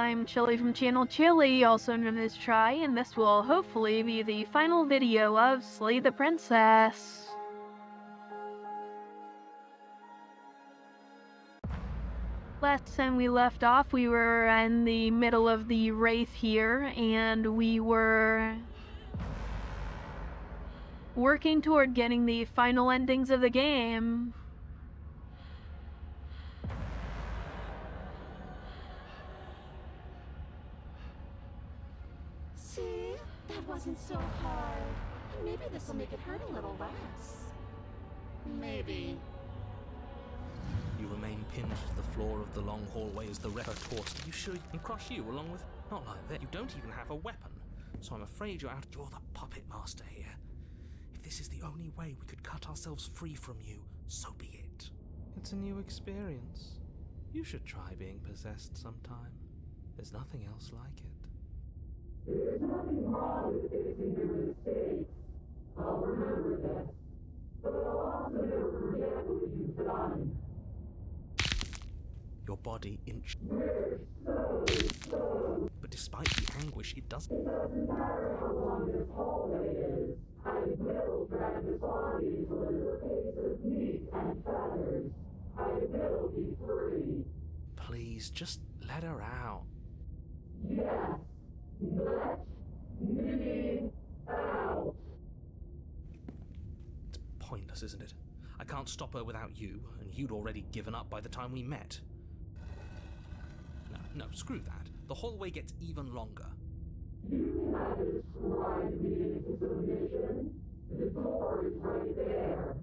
I'm Chylli from channel Chylli, also known as Try, and this will hopefully be the final video of Slay the Princess. Last time we left off, we were in the middle of the Wraith here, and we were working toward getting the final endings of the game. See? That wasn't so hard. Maybe this'll make it hurt a little less. Maybe. You remain pinned to the floor of the long hallway as the wrecker course. Are you sure you can crush you along with... Not like that. You don't even have a weapon. So I'm afraid you're the puppet master here. If this is the only way we could cut ourselves free from you, so be it. It's a new experience. You should try being possessed sometime. There's nothing else like it. There's nothing wrong with fixing your mistakes. I'll remember this. But I'll also never forget what you've done. Your body inched. We're so. But despite the anguish, it doesn't... It doesn't matter how long this hallway is. I will drag this body till there's a piece of meat and feathers. I will be free. Please, just let her out. Yes. Let me out. It's pointless, isn't it? I can't stop her without you, and you'd already given up by the time we met. No, screw that. The hallway gets even longer. You had described me into submission. The door is right there.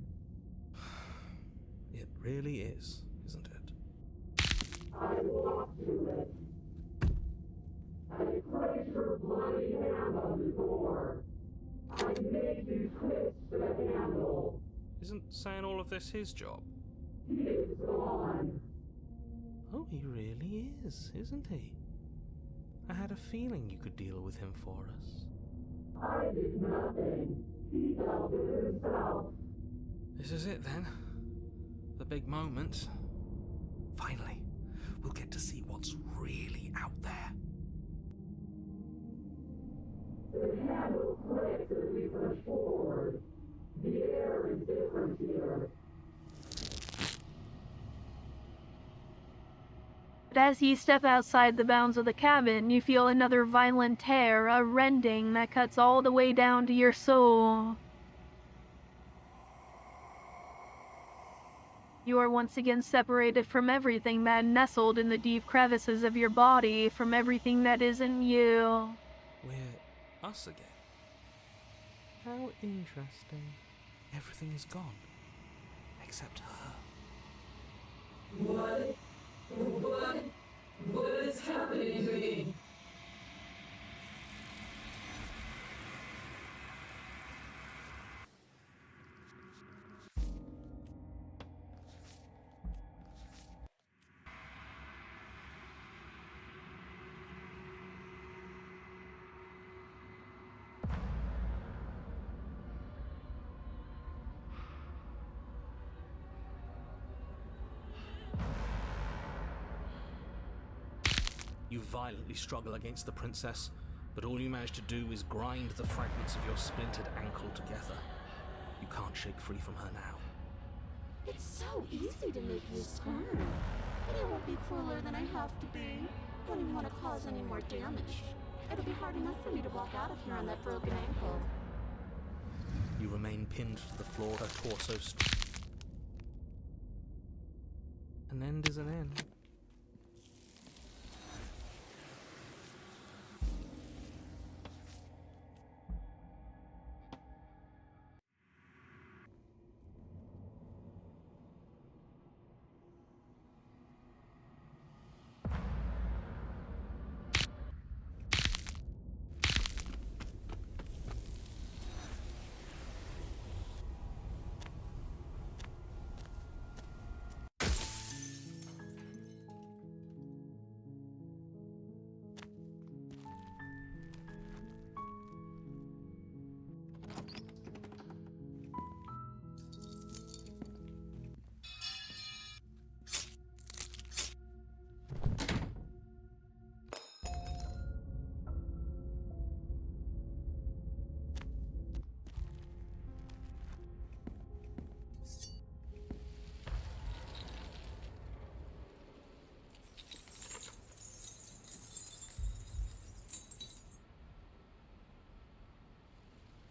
It really is, isn't it? I walked to it. I placed your bloody hand on the door. I made you twist the handle. Isn't saying all of this his job? He is gone. Oh, he really is, isn't he? I had a feeling you could deal with him for us. I did nothing. He dealt with himself. This is it then. The big moment. Finally, we'll get to see what's really out there. The handle clicks as we push forward. The air is different here. But as you step outside the bounds of the cabin, you feel another violent tear, a rending that cuts all the way down to your soul. You are once again separated from everything that nestled in the deep crevices of your body, from everything that isn't you. We're us again. How interesting. Everything is gone. Except her. What is happening to me? You violently struggle against the princess, but all you manage to do is grind the fragments of your splintered ankle together. You can't shake free from her now. It's so easy to make you squirm. But I won't be crueler than I have to be. I don't even want to cause any more damage. It'll be hard enough for me to walk out of here on that broken ankle. You remain pinned to the floor, her torso An end is an end.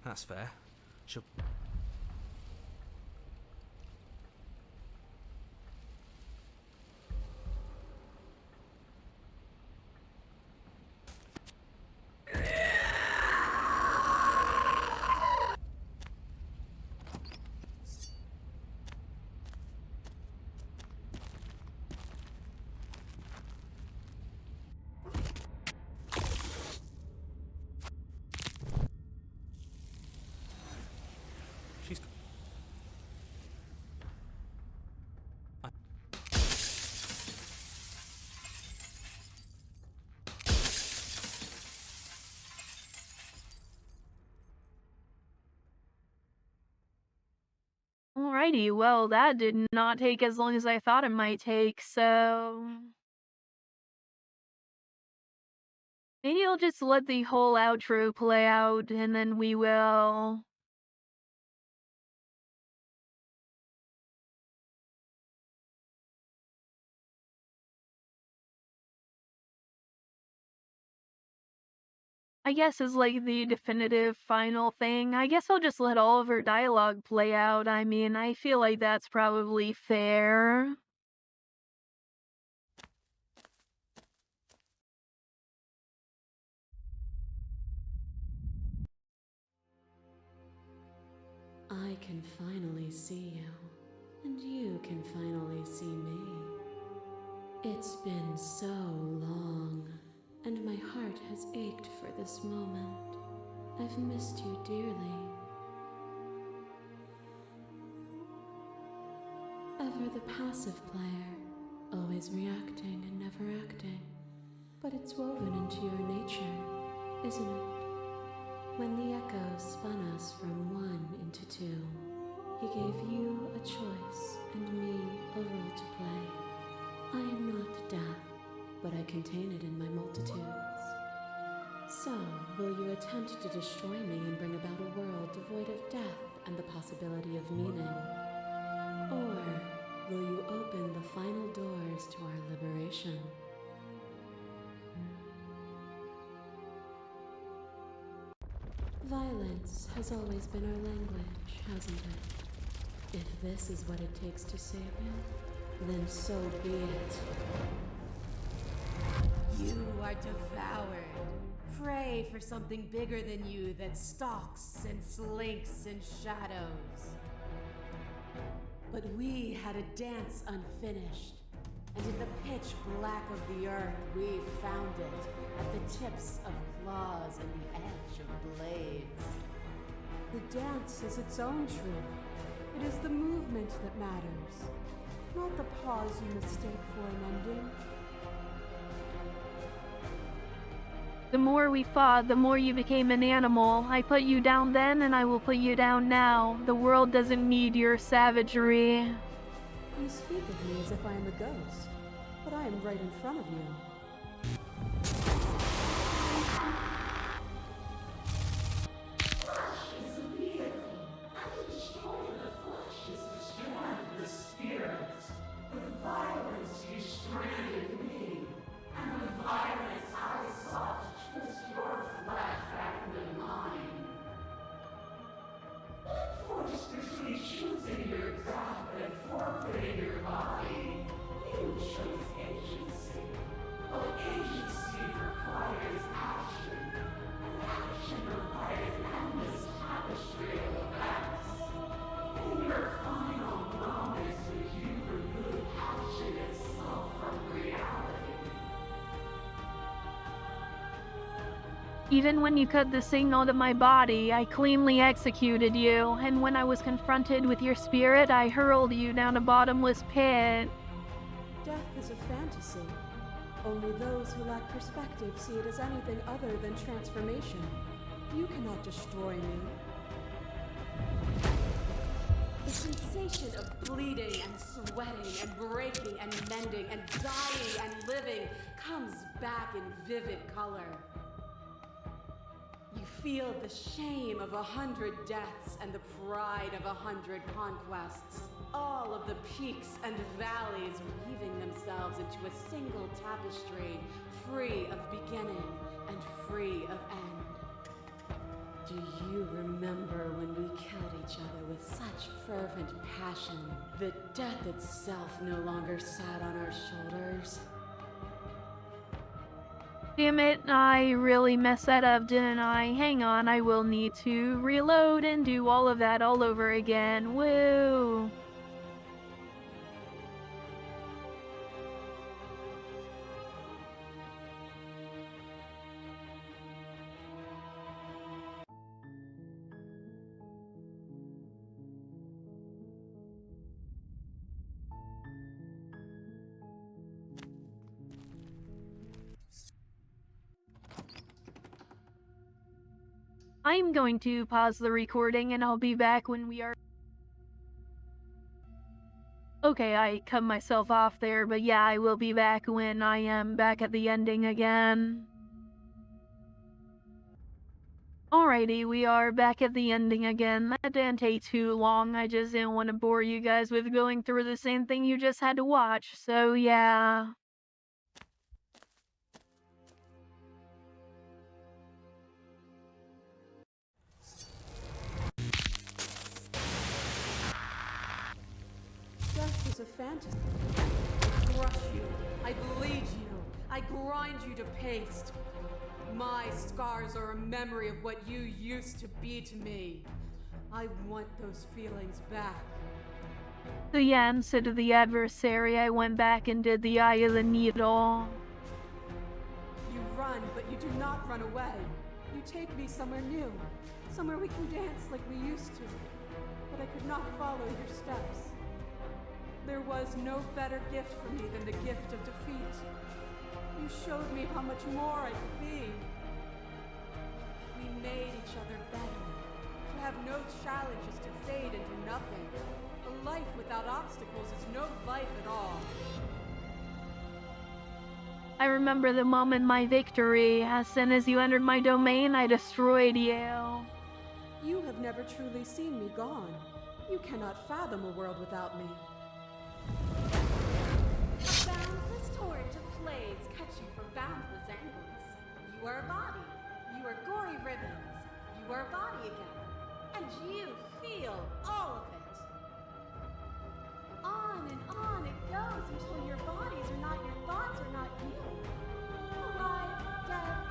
That's fair. She'll... She's... Alrighty, well, that did not take as long as I thought it might take, so maybe I'll just let the whole outro play out and then we will. I guess is like the definitive final thing. I guess I'll just let all of her dialogue play out. I mean, I feel like that's probably fair. I can finally see you, and you can finally see me. It's been so long, and my heart has ached for this moment. I've missed you dearly. Ever the passive player, always reacting and never acting. But it's woven into your nature, isn't it? When the echoes spun us from one into two, he gave you a choice and me a role to play. I am not death, but I contain it in my multitudes. So, will you attempt to destroy me and bring about a world devoid of death and the possibility of meaning? Or will you open the final doors to our liberation? Violence has always been our language, hasn't it? If this is what it takes to save you, then so be it. You are devoured. Pray for something bigger than you that stalks and slinks in shadows. But we had a dance unfinished, and in the pitch black of the earth we found it, at the tips of claws and the edge of blades. The dance is its own truth. It is the movement that matters, not the pause you mistake for an ending. The more we fought, the more you became an animal. I put you down then, and I will put you down now. The world doesn't need your savagery. You speak of me as if I am a ghost, but I am right in front of you. Even when you cut the signal to my body, I cleanly executed you, and when I was confronted with your spirit, I hurled you down a bottomless pit. Death is a fantasy. Only those who lack perspective see it as anything other than transformation. You cannot destroy me. The sensation of bleeding and sweating and breaking and mending and dying and living comes back in vivid color. You feel the shame of 100 deaths and the pride of 100 conquests. All of the peaks and valleys weaving themselves into a single tapestry, free of beginning and free of end. Do you remember when we killed each other with such fervent passion that death itself no longer sat on our shoulders? Damn it, I really messed that up, didn't I? Hang on, I will need to reload and do all of that all over again. Woo! I'm going to pause the recording and I'll be back when we are... Okay, I cut myself off there, but yeah, I will be back when I am back at the ending again. Alrighty, we are back at the ending again. That didn't take too long, I just didn't want to bore you guys with going through the same thing you just had to watch, so yeah. Death is a fantasy. I crush you. I bleed you. I grind you to paste. My scars are a memory of what you used to be to me. I want those feelings back. So yeah, instead of the adversary, I went back and did the Eye of the Needle. You run, but you do not run away. You take me somewhere new, somewhere we can dance like we used to. But I could not follow your steps. There was no better gift for me than the gift of defeat. You showed me how much more I could be. We made each other better. To have no challenges to fade into nothing. A life without obstacles is no life at all. I remember the moment my victory. As soon as you entered my domain, I destroyed you. You have never truly seen me gone. You cannot fathom a world without me. A boundless torrent of blades cut you from boundless angles. You are a body. You are gory ribbons. You are a body again. And you feel all of it. On and on it goes until your bodies are not your thoughts, are not you. Alive, dead,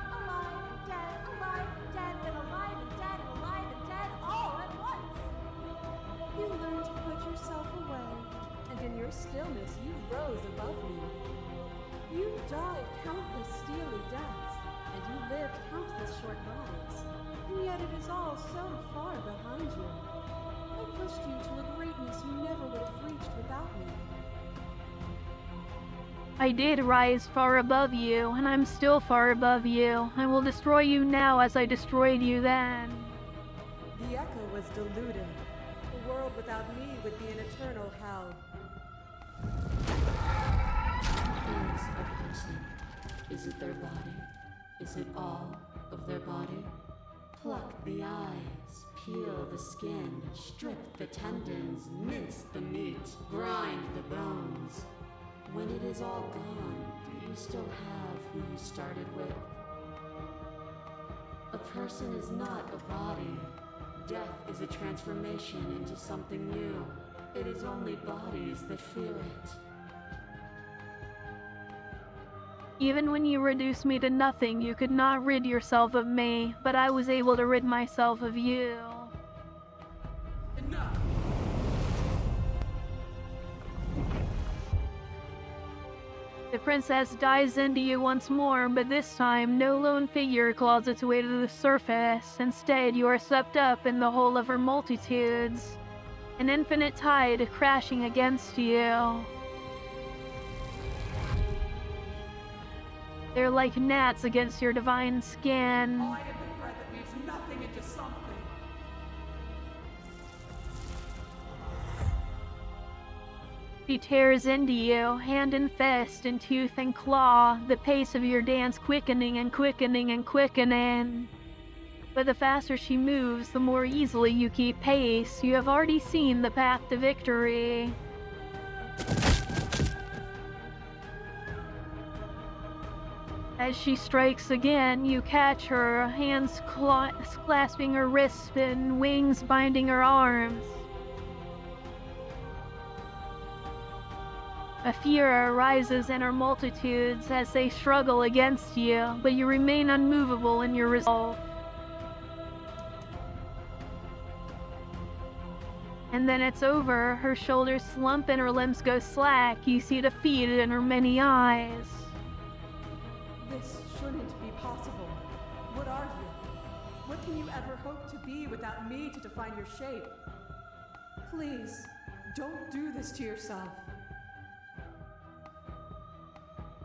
then alive and dead, all at once. You learned to put yourself away, and in your stillness you rose above me. You died countless steely deaths, and you lived countless short lives, and yet it is all so far behind you. I pushed you to a greatness you never would have reached without me. I did rise far above you, and I'm still far above you. I will destroy you now as I destroyed you then. The echo was deluded. A world without me would be an eternal hell. Is a person? Is it their body? Is it all of their body? Pluck the eyes, peel the skin, strip the tendons, mince the meat, grind the bones. When it is all gone, do you still have who you started with? A person is not a body. Death is a transformation into something new. It is only bodies that feel it. Even when you reduced me to nothing, you could not rid yourself of me, but I was able to rid myself of you. Enough! The princess dives into you once more, but this time no lone figure claws its way to the surface. Instead, you are swept up in the whole of her multitudes, an infinite tide crashing against you. They're like gnats against your divine skin. I am the thread that weaves nothing into something. She tears into you, hand and fist, and tooth and claw, the pace of your dance quickening and quickening and quickening. But the faster she moves, the more easily you keep pace. You have already seen the path to victory. As she strikes again, you catch her, hands clasping her wrists and wings binding her arms. A fear arises in her multitudes as they struggle against you, but you remain unmovable in your resolve. And then it's over. Her shoulders slump and her limbs go slack. You see defeat in her many eyes. This shouldn't be possible. What are you? What can you ever hope to be without me to define your shape? Please, don't do this to yourself.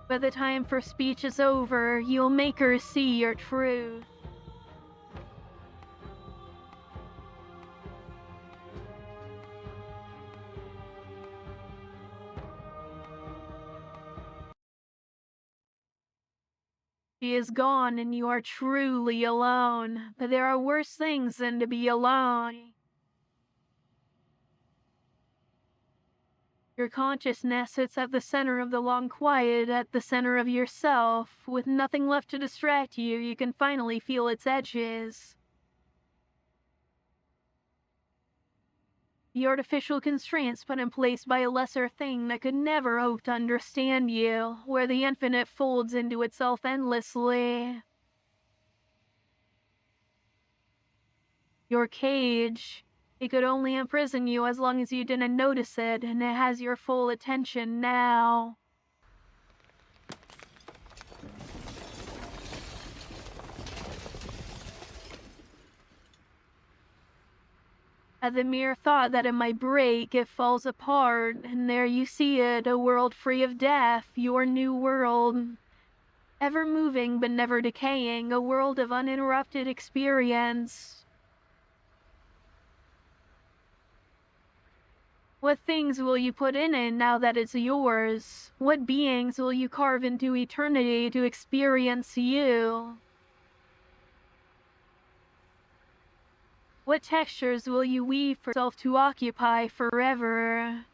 But the time for speech is over. You'll make her see your truth. She is gone and you are truly alone, but there are worse things than to be alone. Your consciousness sits at the center of the long quiet, at the center of yourself. With nothing left to distract you, you can finally feel its edges. The artificial constraints put in place by a lesser thing that could never hope to understand you, where the infinite folds into itself endlessly. Your cage, it could only imprison you as long as you didn't notice it, and it has your full attention now. At the mere thought that it might break, it falls apart, and there you see it, a world free of death, your new world. Ever moving but never decaying, a world of uninterrupted experience. What things will you put in it now that it's yours? What beings will you carve into eternity to experience you? What textures will you weave for yourself to occupy forever?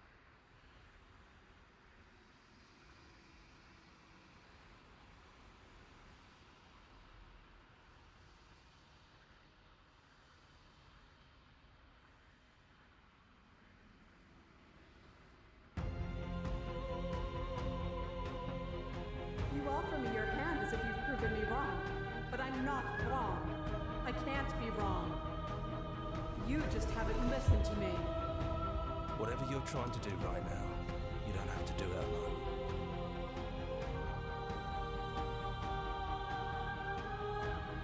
You offer me your hand as if you've proven me wrong. But I'm not wrong. I can't be wrong. You just haven't listened to me. Whatever you're trying to do right now, you don't have to do it alone.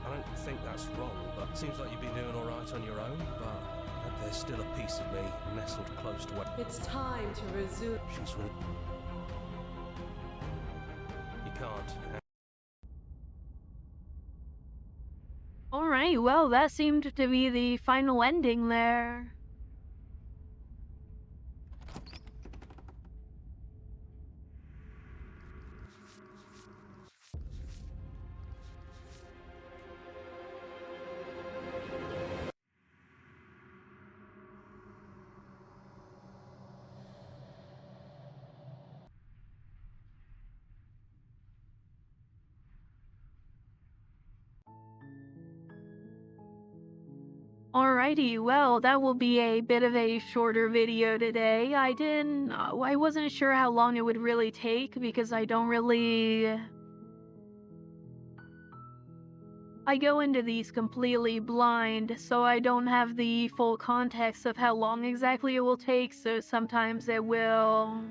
I don't think that's wrong, but it seems like you've been doing all right on your own, but there's still a piece of me nestled close to where It's time to resume. she's with. You can't. Alright, well, that seemed to be the final ending there. Alrighty, well, that will be a bit of a shorter video today. I wasn't sure how long it would really take because I go into these completely blind, so I don't have the full context of how long exactly it will take, so sometimes it will...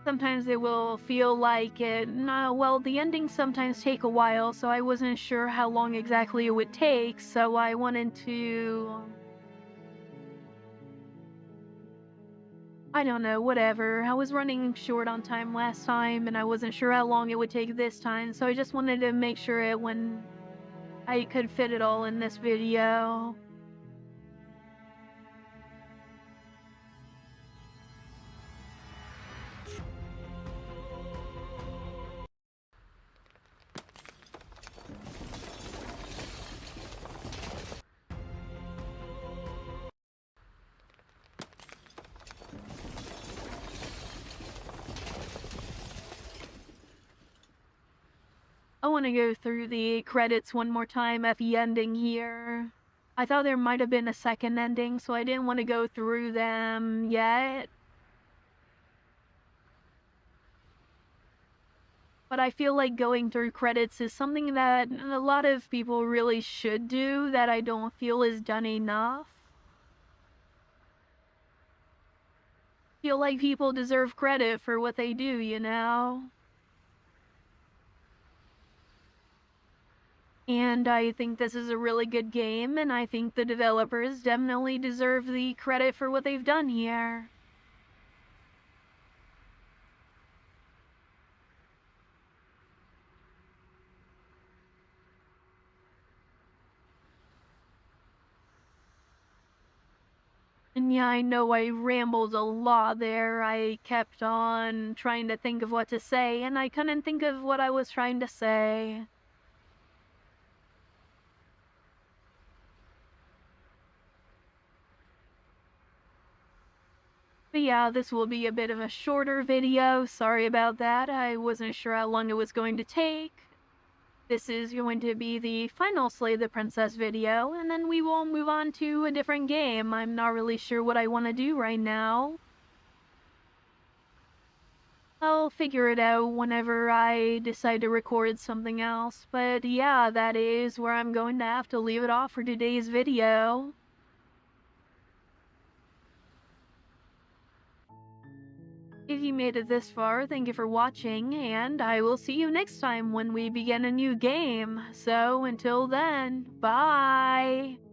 Sometimes it will feel like it. Well, the endings sometimes take a while, so I wasn't sure how long exactly it would take, so I wanted to... I don't know, whatever. I was running short on time last time, and I wasn't sure how long it would take this time, so I just wanted to make sure I could fit it all in this video. want to go through the credits one more time at the ending here. I thought there might have been a second ending, so I didn't want to go through them yet. But I feel like going through credits is something that a lot of people really should do that I don't feel is done enough. Feel like people deserve credit for what they do, you know? And I think this is a really good game, and I think the developers definitely deserve the credit for what they've done here. And yeah, I know I rambled a lot there. I kept on trying to think of what to say, and I couldn't think of what I was trying to say. But yeah, this will be a bit of a shorter video. Sorry about that. I wasn't sure how long it was going to take. This is going to be the final Slay the Princess video, and then we will move on to a different game. I'm not really sure what I want to do right now. I'll figure it out whenever I decide to record something else, but yeah, that is where I'm going to have to leave it off for today's video. If you made it this far, thank you for watching, and I will see you next time when we begin a new game. So until then, bye!